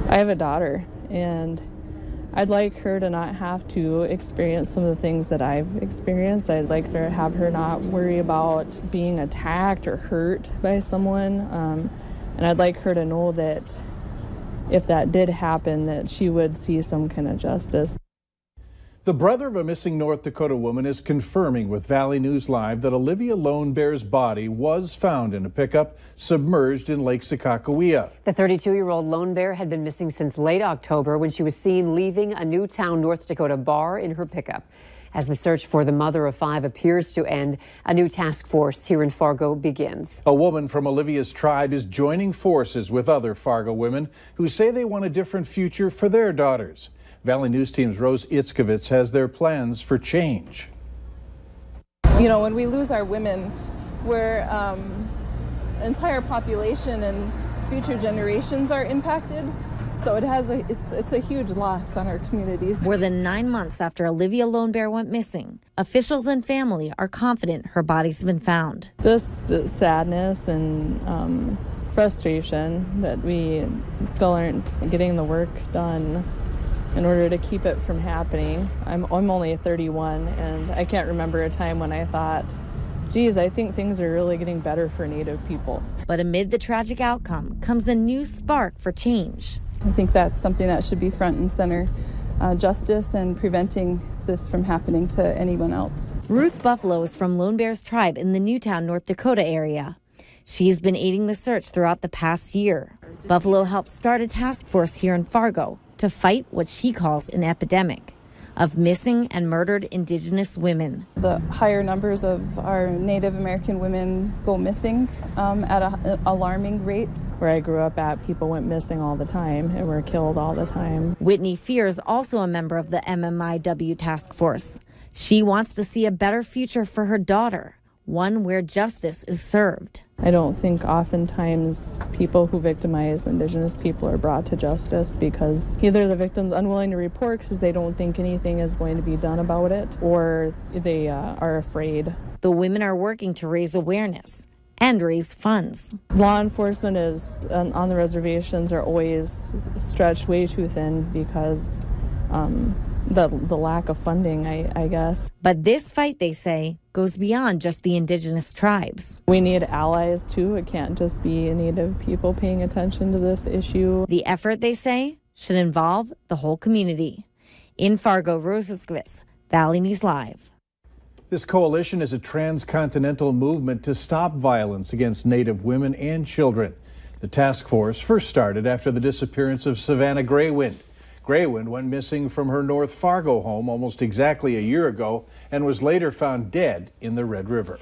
I have a daughter, and I'd like her to not have to experience some of the things that I've experienced. I'd like to have her not worry about being attacked or hurt by someone. And I'd like her to know that if that did happen, that she would see some kind of justice. The brother of a missing North Dakota woman is confirming with Valley News Live that Olivia Lone Bear's body was found in a pickup submerged in Lake Sakakawea. The 32-year-old Lone Bear had been missing since late October when she was seen leaving a Newtown, North Dakota bar in her pickup. As the search for the mother of 5 appears to end, a new task force here in Fargo begins. A woman from Olivia's tribe is joining forces with other Fargo women who say they want a different future for their daughters. Valley News Team's Rose Itzkovitz has their plans for change. You know, when we lose our women, we're entire population and future generations are impacted. So it's a huge loss on our communities. More than 9 months after Olivia Lone Bear went missing, officials and family are confident her body's been found. Just sadness and frustration that we still aren't getting the work done in order to keep it from happening. I'm only 31, and I can't remember a time when I thought, geez, I think things are really getting better for Native people. But amid the tragic outcome comes a new spark for change. I think that's something that should be front and center, justice and preventing this from happening to anyone else. Ruth Buffalo is from Lone Bear's tribe in the Newtown, North Dakota area. She's been aiding the search throughout the past year. Buffalo helped start a task force here in Fargo to fight what she calls an epidemic of missing and murdered Indigenous women. The higher numbers of our Native American women go missing at an alarming rate. Where I grew up at, people went missing all the time and were killed all the time. Whitney Fear is also a member of the MMIW task force. She wants to see a better future for her daughter, one where justice is served. I don't think oftentimes people who victimize Indigenous people are brought to justice because either the victim's unwilling to report because they don't think anything is going to be done about it, or they are afraid. The women are working to raise awareness and raise funds. Law enforcement is on the reservations are always stretched way too thin because the lack of funding, I guess. But this fight, they say, goes beyond just the Indigenous tribes. We need allies too. It can't just be Native people paying attention to this issue. The effort, they say, should involve the whole community. In Fargo, Rose Itzkovitz, Valley News Live. This coalition is a transcontinental movement to stop violence against Native women and children. The task force first started after the disappearance of Savannah Greywind. Greywind went missing from her North Fargo home almost exactly a year ago and was later found dead in the Red River.